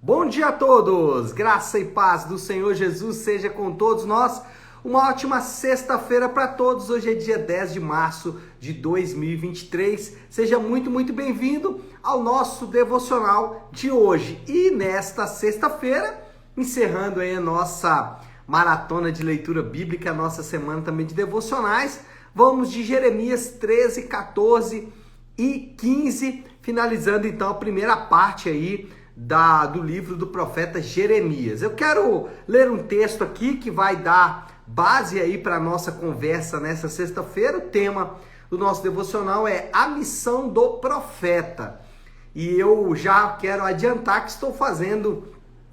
Bom dia a todos! Graça e paz do Senhor Jesus seja com todos nós. Uma ótima sexta-feira para todos. Hoje é dia 10 de março de 2023. Seja muito bem-vindo ao nosso devocional de hoje. E nesta sexta-feira, encerrando aí a nossa maratona de leitura bíblica, a nossa semana também de devocionais, vamos de Jeremias 13, 14 e 15, finalizando então a primeira parte aí do livro do profeta Jeremias. Eu quero ler um texto aqui que vai dar base aí para a nossa conversa nessa sexta-feira. O tema do nosso devocional é a missão do profeta. E eu já quero adiantar que estou fazendo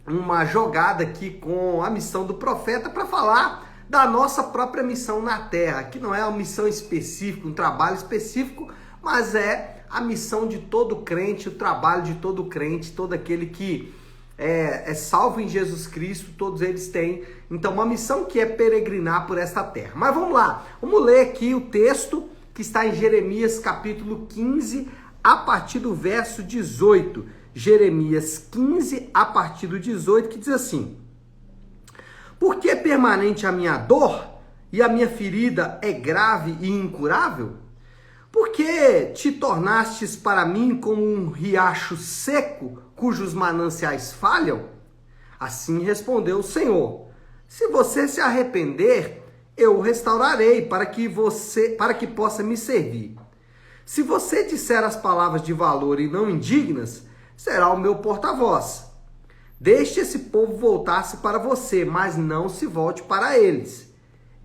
uma jogada aqui com a missão do profeta para falar da nossa própria missão na terra, que não é uma missão específica, um trabalho específico, mas é a missão de todo crente, o trabalho de todo crente, todo aquele que é salvo em Jesus Cristo, todos eles têm, então, uma missão que é peregrinar por esta terra. Mas vamos lá, vamos ler aqui o texto que está em Jeremias capítulo 15, a partir do verso 18. Jeremias 15, a partir do 18, que diz assim: Por que é permanente a minha dor e a minha ferida é grave e incurável? Por que te tornastes para mim como um riacho seco, cujos mananciais falham? Assim respondeu o Senhor: Se você se arrepender, eu o restaurarei para que possa me servir. Se você disser as palavras de valor e não indignas, será o meu porta-voz. Deixe esse povo voltar-se para você, mas não se volte para eles.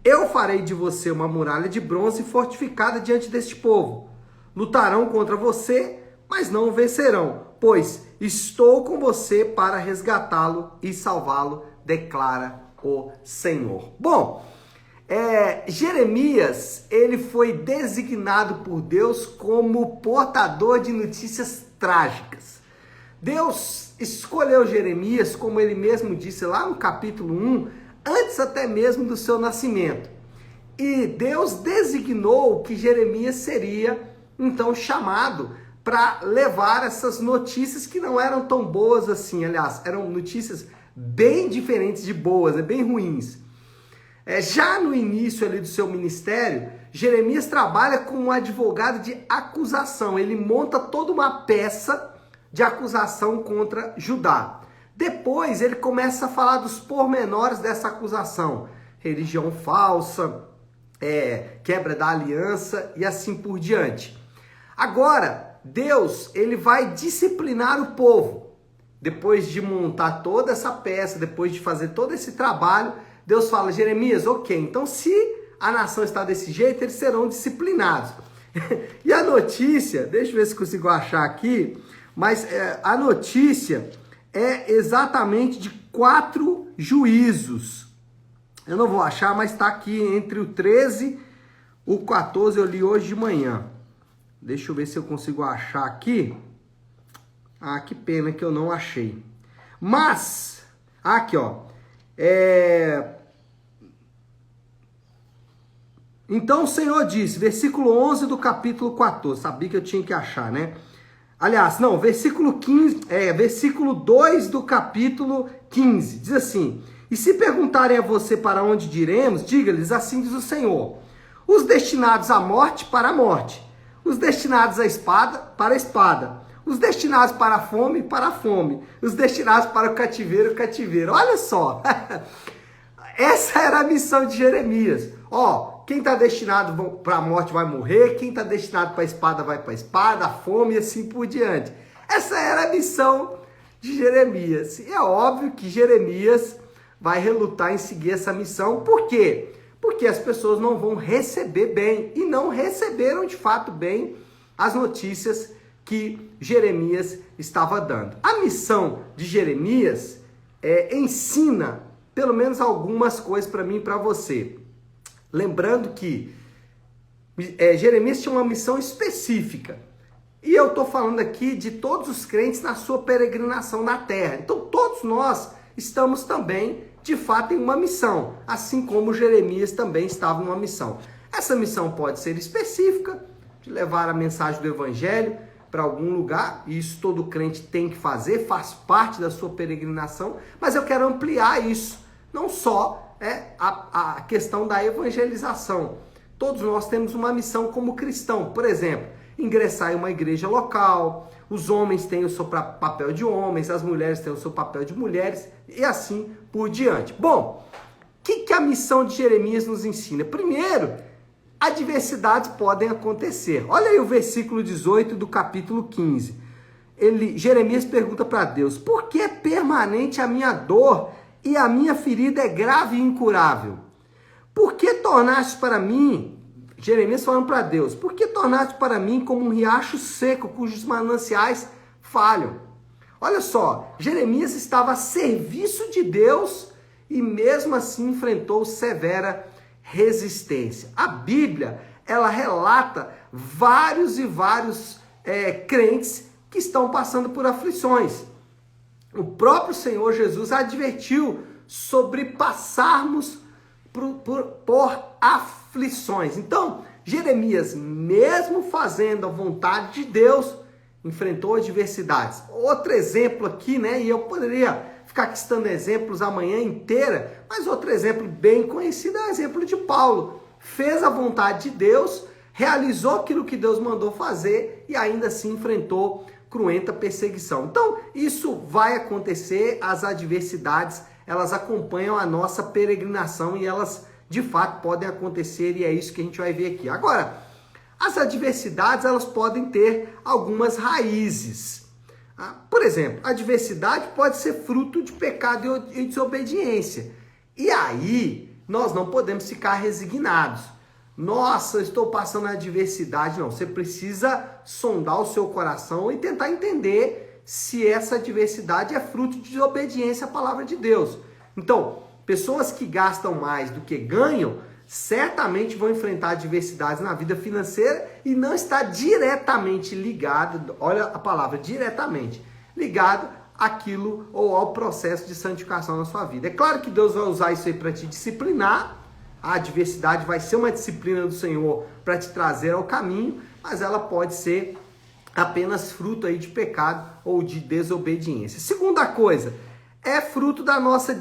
Eu farei de você uma muralha de bronze fortificada diante deste povo. Lutarão contra você, mas não o vencerão, pois estou com você para resgatá-lo e salvá-lo, declara o Senhor. Bom, Jeremias, ele foi designado por Deus como portador de notícias trágicas. Deus escolheu Jeremias, como ele mesmo disse lá no capítulo 1, antes até mesmo do seu nascimento. E Deus designou que Jeremias seria, então, chamado para levar essas notícias que não eram tão boas assim. Aliás, eram notícias bem diferentes de boas, bem ruins. Já no início ali do seu ministério, Jeremias trabalha como um advogado de acusação. Ele monta toda uma peça de acusação contra Judá. Depois ele começa a falar dos pormenores dessa acusação. Religião falsa, quebra da aliança e assim por diante. Agora, Deus, ele vai disciplinar o povo. Depois de montar toda essa peça, depois de fazer todo esse trabalho, Deus fala: Jeremias, ok, então se a nação está desse jeito, eles serão disciplinados. E a notícia, deixa eu ver se consigo achar aqui, mas a notícia é exatamente de 4 juízos. Eu não vou achar, mas está aqui entre o 13 e o 14, eu li hoje de manhã. Deixa eu ver se eu consigo achar aqui. Ah, que pena que eu não achei. Mas, aqui ó. Então o Senhor disse, versículo 11 do capítulo 14. Sabia que eu tinha que achar, né? Aliás, não, versículo 2 do capítulo 15, diz assim: E se perguntarem a você para onde diremos, diga-lhes, assim diz o Senhor: os destinados à morte, para a morte; os destinados à espada, para a espada; os destinados para a fome, para a fome; os destinados para o cativeiro. Olha só, essa era a missão de Jeremias. Quem está destinado para a morte vai morrer, quem está destinado para a espada vai para a espada, a fome e assim por diante. Essa era a missão de Jeremias. E é óbvio que Jeremias vai relutar em seguir essa missão. Por quê? Porque as pessoas não vão receber bem, e não receberam de fato bem as notícias que Jeremias estava dando. A missão de Jeremias ensina pelo menos algumas coisas para mim e para você. Lembrando que Jeremias tinha uma missão específica. E eu estou falando aqui de todos os crentes na sua peregrinação na terra. Então todos nós estamos também, de fato, em uma missão. Assim como Jeremias também estava numa missão. Essa missão pode ser específica, de levar a mensagem do evangelho, para algum lugar, e isso todo crente tem que fazer, faz parte da sua peregrinação, mas eu quero ampliar isso, não só a questão da evangelização. Todos nós temos uma missão como cristão, por exemplo, ingressar em uma igreja local, os homens têm o seu papel de homens, as mulheres têm o seu papel de mulheres, e assim por diante. Bom, o que a missão de Jeremias nos ensina? Primeiro, adversidades podem acontecer. Olha aí o versículo 18 do capítulo 15. Jeremias pergunta para Deus: por que é permanente a minha dor e a minha ferida é grave e incurável? Por que tornaste para mim, Jeremias falando para Deus, por que tornaste para mim como um riacho seco cujos mananciais falham? Olha só, Jeremias estava a serviço de Deus e mesmo assim enfrentou severa resistência. A Bíblia, ela relata vários e vários crentes que estão passando por aflições. O próprio Senhor Jesus advertiu sobre passarmos por aflições. Então, Jeremias, mesmo fazendo a vontade de Deus, enfrentou adversidades. Outro exemplo aqui, né? E eu poderia ficar aqui citando exemplos a manhã inteira, mas outro exemplo bem conhecido é o exemplo de Paulo. Fez a vontade de Deus, realizou aquilo que Deus mandou fazer e ainda assim enfrentou cruenta perseguição. Então, isso vai acontecer, as adversidades, elas acompanham a nossa peregrinação e elas, de fato, podem acontecer e é isso que a gente vai ver aqui. Agora, as adversidades, elas podem ter algumas raízes. Por exemplo, a adversidade pode ser fruto de pecado e desobediência. E aí, nós não podemos ficar resignados. Nossa, eu estou passando a adversidade. Não, você precisa sondar o seu coração e tentar entender se essa adversidade é fruto de desobediência à palavra de Deus. Então, pessoas que gastam mais do que ganham, certamente vão enfrentar adversidades na vida financeira e não está diretamente ligado, olha a palavra, diretamente, ligado àquilo ou ao processo de santificação na sua vida. É claro que Deus vai usar isso aí para te disciplinar, a adversidade vai ser uma disciplina do Senhor para te trazer ao caminho, mas ela pode ser apenas fruto aí de pecado ou de desobediência. Segunda coisa, é fruto da nossa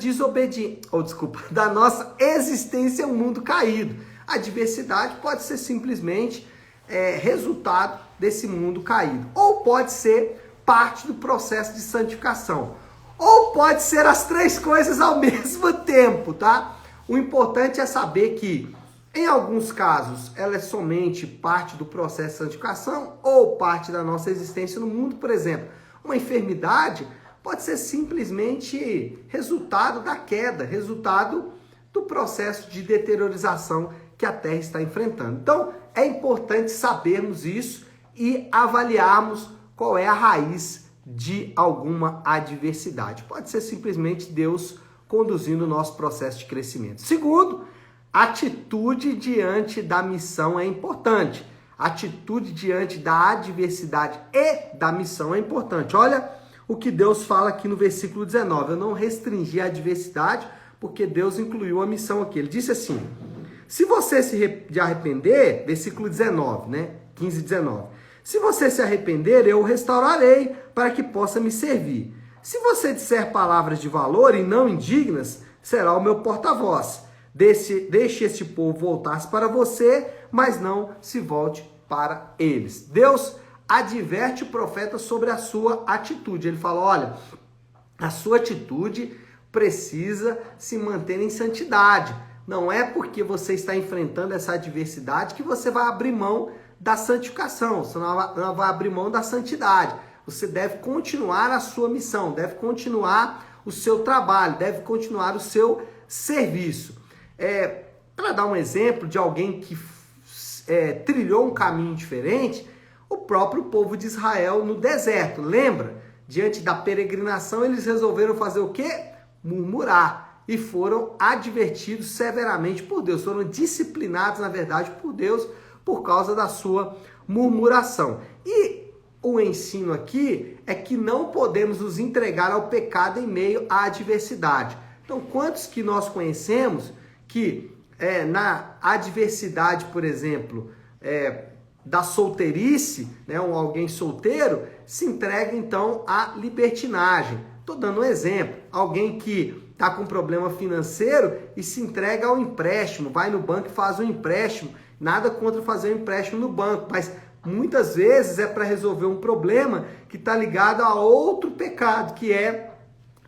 da nossa existência em um mundo caído. A adversidade pode ser simplesmente resultado desse mundo caído. Ou pode ser parte do processo de santificação. Ou pode ser as três coisas ao mesmo tempo, tá? O importante é saber que, em alguns casos, ela é somente parte do processo de santificação ou parte da nossa existência no mundo. Por exemplo, uma enfermidade pode ser simplesmente resultado da queda, resultado do processo de deteriorização que a Terra está enfrentando. Então, é importante sabermos isso e avaliarmos qual é a raiz de alguma adversidade. Pode ser simplesmente Deus conduzindo o nosso processo de crescimento. Segundo, atitude diante da missão é importante. Atitude diante da adversidade e da missão é importante. Olha o que Deus fala aqui no versículo 19. Eu não restringi a adversidade porque Deus incluiu a missão aqui. Ele disse assim: se você se arrepender, versículo 19, né? 15 e 19. Se você se arrepender, eu o restaurarei para que possa me servir. Se você disser palavras de valor e não indignas, será o meu porta-voz. Deixe este povo voltar-se para você, mas não se volte para eles. Deus adverte o profeta sobre a sua atitude. Ele fala: olha, a sua atitude precisa se manter em santidade. Não é porque você está enfrentando essa adversidade que você vai abrir mão da santificação, você não vai abrir mão da santidade. Você deve continuar a sua missão, deve continuar o seu trabalho, deve continuar o seu serviço. Para dar um exemplo de alguém que trilhou um caminho diferente, o próprio povo de Israel no deserto. Lembra? Diante da peregrinação, eles resolveram fazer o quê? Murmurar. E foram advertidos severamente por Deus. Foram disciplinados, na verdade, por Deus por causa da sua murmuração. E o ensino aqui é que não podemos nos entregar ao pecado em meio à adversidade. Então, quantos que nós conhecemos que na adversidade, por exemplo, da solteirice, né, ou alguém solteiro, se entrega então à libertinagem. Estou dando um exemplo, alguém que está com problema financeiro e se entrega ao empréstimo, vai no banco e faz um empréstimo, nada contra fazer um empréstimo no banco, mas muitas vezes é para resolver um problema que está ligado a outro pecado, que é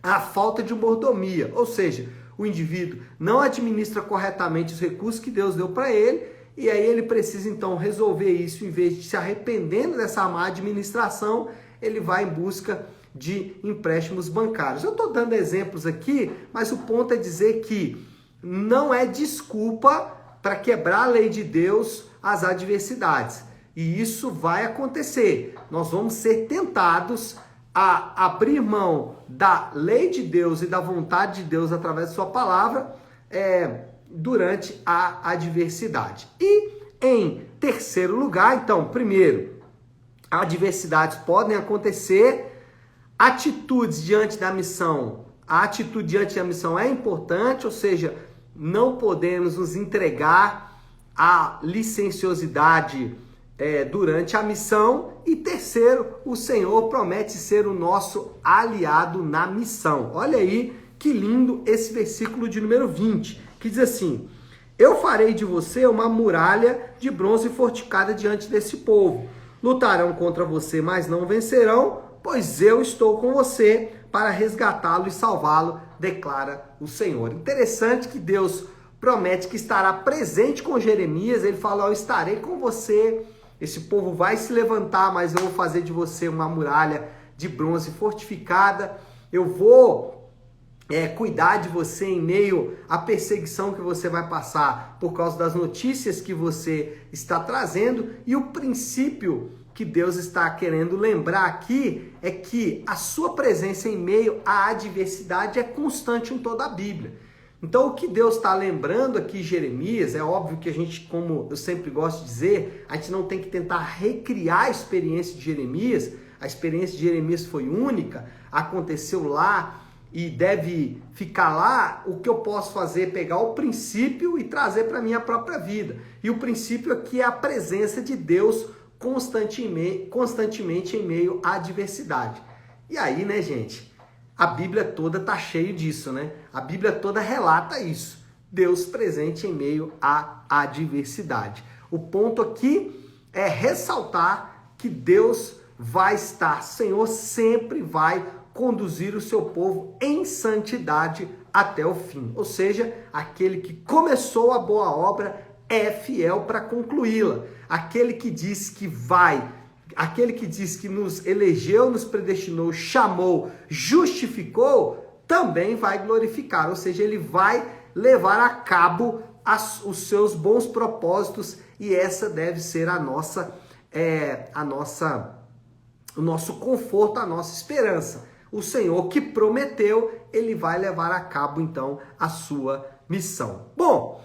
a falta de mordomia, ou seja, o indivíduo não administra corretamente os recursos que Deus deu para ele, e aí ele precisa então resolver isso, em vez de se arrependendo dessa má administração, ele vai em busca de empréstimos bancários. Eu estou dando exemplos aqui, mas o ponto é dizer que não é desculpa para quebrar a lei de Deus as adversidades. E isso vai acontecer. Nós vamos ser tentados a abrir mão da lei de Deus e da vontade de Deus através de sua palavra durante a adversidade. E em terceiro lugar, então, primeiro, adversidades podem acontecer, atitudes diante da missão. A atitude diante da missão é importante, ou seja, não podemos nos entregar à licenciosidade durante a missão. E terceiro, o Senhor promete ser o nosso aliado na missão. Olha aí que lindo esse versículo de número 20, que diz assim: eu farei de você uma muralha de bronze fortificada diante desse povo. Lutarão contra você, mas não vencerão, pois eu estou com você para resgatá-lo e salvá-lo, declara o Senhor. Interessante que Deus promete que estará presente com Jeremias. Ele fala: eu estarei com você, esse povo vai se levantar, mas eu vou fazer de você uma muralha de bronze fortificada, eu vou cuidar de você em meio à perseguição que você vai passar por causa das notícias que você está trazendo. E o princípio que Deus está querendo lembrar aqui é que a sua presença em meio à adversidade é constante em toda a Bíblia. Então, o que Deus está lembrando aqui, Jeremias, é óbvio que a gente, como eu sempre gosto de dizer, a gente não tem que tentar recriar a experiência de Jeremias. A experiência de Jeremias foi única, aconteceu lá e deve ficar lá. O que eu posso fazer é pegar o princípio e trazer para a minha própria vida. E o princípio aqui é a presença de Deus constantemente em meio à adversidade. E aí, né, gente, a Bíblia toda tá cheio disso, né? A Bíblia toda relata isso. Deus presente em meio à adversidade. O ponto aqui é ressaltar que Deus vai estar, o Senhor sempre vai conduzir o seu povo em santidade até o fim. Ou seja, aquele que começou a boa obra é fiel para concluí-la. Aquele que diz que vai, aquele que diz que nos elegeu, nos predestinou, chamou, justificou, também vai glorificar. Ou seja, ele vai levar a cabo os seus bons propósitos, e essa deve ser o nosso conforto, a nossa esperança. O Senhor que prometeu, ele vai levar a cabo então a sua missão. Bom,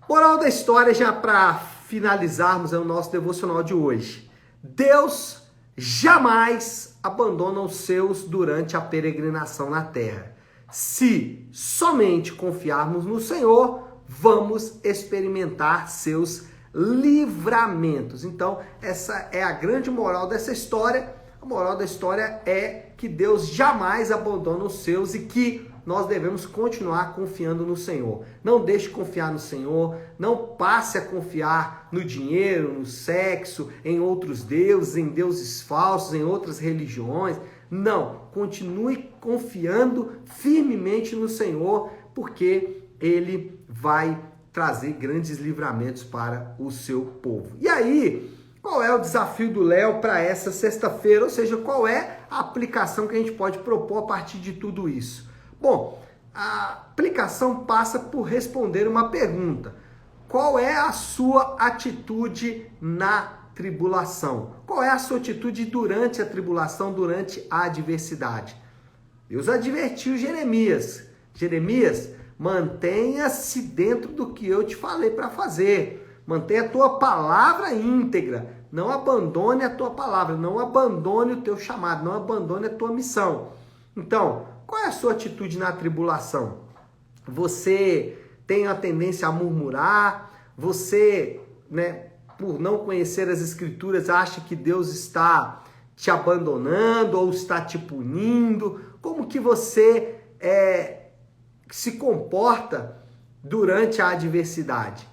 moral da história, já para finalizarmos o nosso devocional de hoje. Deus jamais abandona os seus durante a peregrinação na terra. Se somente confiarmos no Senhor, vamos experimentar seus livramentos. Então, essa é a grande moral dessa história. A moral da história é que Deus jamais abandona os seus e que nós devemos continuar confiando no Senhor. Não deixe de confiar no Senhor, não passe a confiar no dinheiro, no sexo, em outros deuses, em deuses falsos, em outras religiões. Não, continue confiando firmemente no Senhor, porque Ele vai trazer grandes livramentos para o seu povo. E aí, qual é o desafio do Léo para essa sexta-feira? Ou seja, qual é a aplicação que a gente pode propor a partir de tudo isso? Bom, a aplicação passa por responder uma pergunta. Qual é a sua atitude na tribulação? Qual é a sua atitude durante a tribulação, durante a adversidade? Deus advertiu Jeremias. Jeremias, mantenha-se dentro do que eu te falei para fazer. Mantenha a tua palavra íntegra. Não abandone a tua palavra. Não abandone o teu chamado. Não abandone a tua missão. Então, qual é a sua atitude na tribulação? Você tem a tendência a murmurar? Você, por não conhecer as Escrituras, acha que Deus está te abandonando ou está te punindo? Como que você se comporta durante a adversidade?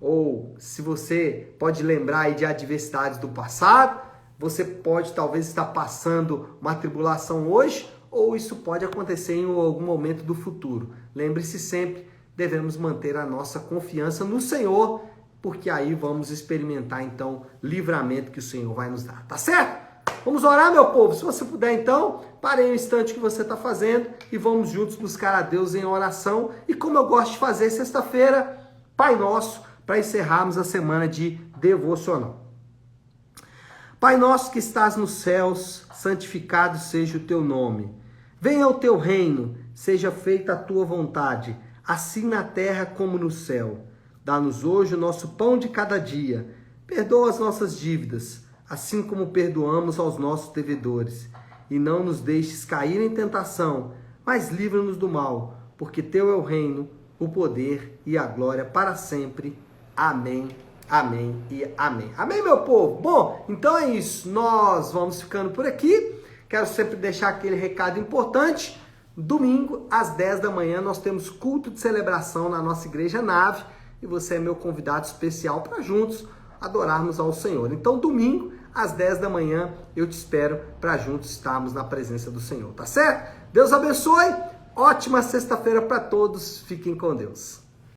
Ou se você pode lembrar aí de adversidades do passado, você pode talvez estar passando uma tribulação hoje, ou isso pode acontecer em algum momento do futuro. Lembre-se sempre, devemos manter a nossa confiança no Senhor, porque aí vamos experimentar então livramento que o Senhor vai nos dar, tá certo? Vamos orar, meu povo? Se você puder então, pare aí um instante que você está fazendo e vamos juntos buscar a Deus em oração. E como eu gosto de fazer sexta-feira, Pai Nosso, para encerrarmos a semana de devocional. Pai nosso que estás nos céus, santificado seja o teu nome. Venha o teu reino, seja feita a tua vontade, assim na terra como no céu. Dá-nos hoje o nosso pão de cada dia. Perdoa as nossas dívidas, assim como perdoamos aos nossos devedores. E não nos deixes cair em tentação, mas livra-nos do mal, porque teu é o reino, o poder e a glória para sempre. Amém, amém e amém. Amém, meu povo? Bom, então é isso. Nós vamos ficando por aqui. Quero sempre deixar aquele recado importante. Domingo, às 10 da manhã, nós temos culto de celebração na nossa igreja Nave. E você é meu convidado especial para juntos adorarmos ao Senhor. Então, domingo, às 10 da manhã, eu te espero para juntos estarmos na presença do Senhor, tá certo? Deus abençoe. Ótima sexta-feira para todos. Fiquem com Deus.